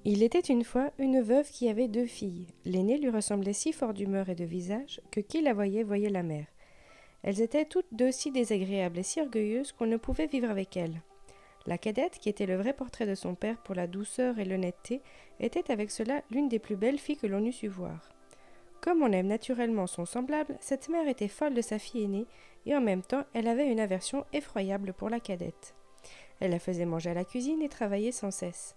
Il était une fois une veuve qui avait 2 filles. L'aînée lui ressemblait si fort d'humeur et de visage que qui la voyait la mère. Elles étaient toutes deux si désagréables et si orgueilleuses qu'on ne pouvait vivre avec elles. La cadette, qui était le vrai portrait de son père pour la douceur et l'honnêteté, était avec cela l'une des plus belles filles que l'on eût su voir. Comme on aime naturellement son semblable, cette mère était folle de sa fille aînée, et en même temps elle avait une aversion effroyable pour la cadette. Elle la faisait manger à la cuisine et travailler sans cesse.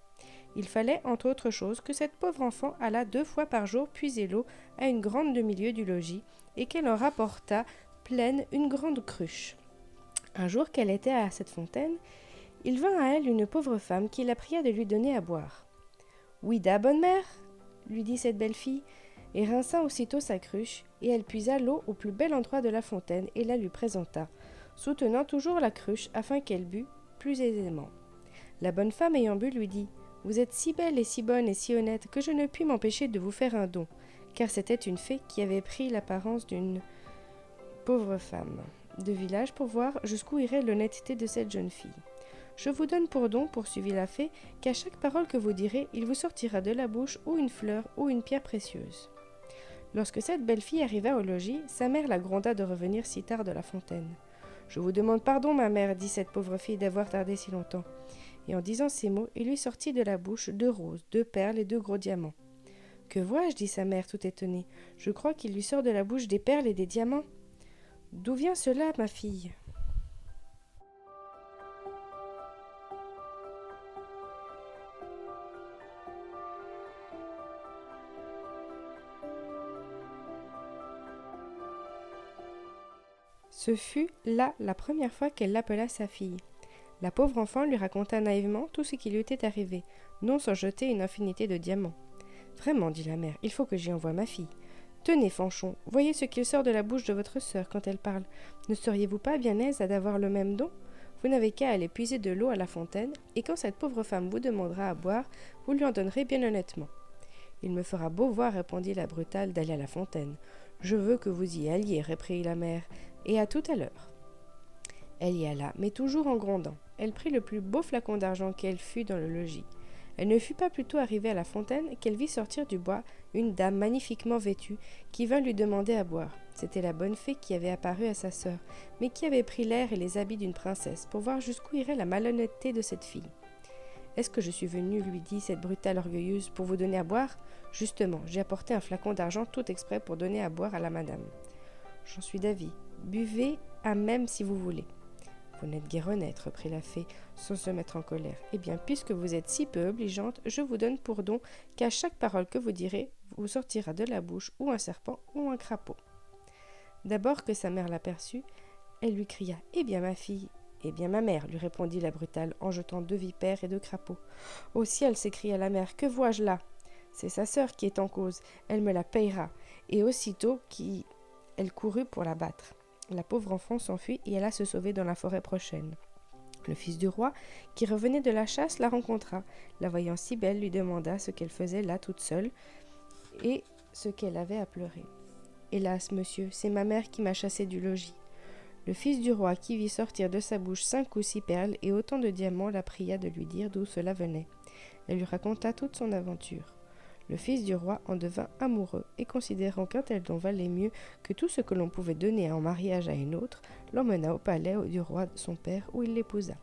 Il fallait, entre autres choses, que cette pauvre enfant allât 2 fois par jour puiser l'eau à une grande demi-lieue du logis, et qu'elle en rapportât pleine une grande cruche. Un jour qu'elle était à cette fontaine, il vint à elle une pauvre femme qui la pria de lui donner à boire. Oui, da, bonne mère, lui dit cette belle fille, et rinça aussitôt sa cruche, et elle puisa l'eau au plus bel endroit de la fontaine et la lui présenta, soutenant toujours la cruche afin qu'elle bût plus aisément. La bonne femme ayant bu lui dit « Vous êtes si belle et si bonne et si honnête que je ne puis m'empêcher de vous faire un don, car c'était une fée qui avait pris l'apparence d'une pauvre femme de village pour voir jusqu'où irait l'honnêteté de cette jeune fille. Je vous donne pour don, poursuivit la fée, qu'à chaque parole que vous direz, il vous sortira de la bouche ou une fleur ou une pierre précieuse. » Lorsque cette belle fille arriva au logis, sa mère la gronda de revenir si tard de la fontaine. « Je vous demande pardon, ma mère, dit cette pauvre fille, d'avoir tardé si longtemps. » Et en disant ces mots, il lui sortit de la bouche 2 roses, 2 perles et 2 gros diamants. « Que vois-je » dit sa mère, tout étonnée. « Je crois qu'il lui sort de la bouche des perles et des diamants. »« D'où vient cela, ma fille ?» Ce fut là la première fois qu'elle l'appela sa fille. La pauvre enfant lui raconta naïvement tout ce qui lui était arrivé, non sans jeter une infinité de diamants. « Vraiment, dit la mère, il faut que j'y envoie ma fille. Tenez, Fanchon, voyez ce qu'il sort de la bouche de votre sœur quand elle parle. Ne seriez-vous pas bien aise à d'avoir le même don ? Vous n'avez qu'à aller puiser de l'eau à la fontaine, et quand cette pauvre femme vous demandera à boire, vous lui en donnerez bien honnêtement. »« Il me fera beau voir, répondit la brutale, d'aller à la fontaine. Je veux que vous y alliez, reprit la mère, et à tout à l'heure. Elle y alla, mais toujours en grondant. Elle prit le plus beau flacon d'argent qu'elle fut dans le logis. Elle ne fut pas plutôt arrivée à la fontaine qu'elle vit sortir du bois une dame magnifiquement vêtue qui vint lui demander à boire. C'était la bonne fée qui avait apparu à sa sœur, mais qui avait pris l'air et les habits d'une princesse pour voir jusqu'où irait la malhonnêteté de cette fille. « Est-ce que je suis venue, lui dit cette brutale orgueilleuse, pour vous donner à boire ? Justement, j'ai apporté un flacon d'argent tout exprès pour donner à boire à la madame. J'en suis d'avis. Buvez à même si vous voulez. » « Vous n'êtes guère honnête, reprit la fée, sans se mettre en colère. Eh bien, puisque vous êtes si peu obligeante, je vous donne pour don qu'à chaque parole que vous direz, vous sortira de la bouche ou un serpent ou un crapaud. » D'abord que sa mère l'aperçut, elle lui cria « Eh bien, ma fille !»« Eh bien, ma mère !» lui répondit la brutale, en jetant 2 vipères et 2 crapauds. « Au ciel !» s'écria la mère, « que vois-je là ? C'est sa sœur qui est en cause, elle me la payera. » Et aussitôt elle courut pour la battre. La pauvre enfant s'enfuit et alla se sauver dans la forêt prochaine. Le fils du roi, qui revenait de la chasse, la rencontra. La voyant si belle, lui demanda ce qu'elle faisait là toute seule et ce qu'elle avait à pleurer. « Hélas, monsieur, c'est ma mère qui m'a chassée du logis. » Le fils du roi, qui vit sortir de sa bouche 5 ou 6 perles et autant de diamants, la pria de lui dire d'où cela venait. Elle lui raconta toute son aventure. Le fils du roi en devint amoureux et considérant qu'un tel don valait mieux que tout ce que l'on pouvait donner en mariage à une autre, l'emmena au palais du roi son père où il l'épousa.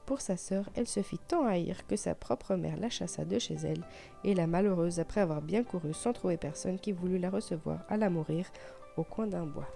Pour sa sœur, elle se fit tant haïr que sa propre mère la chassa de chez elle, et la malheureuse, après avoir bien couru sans trouver personne qui voulût la recevoir, alla mourir au coin d'un bois.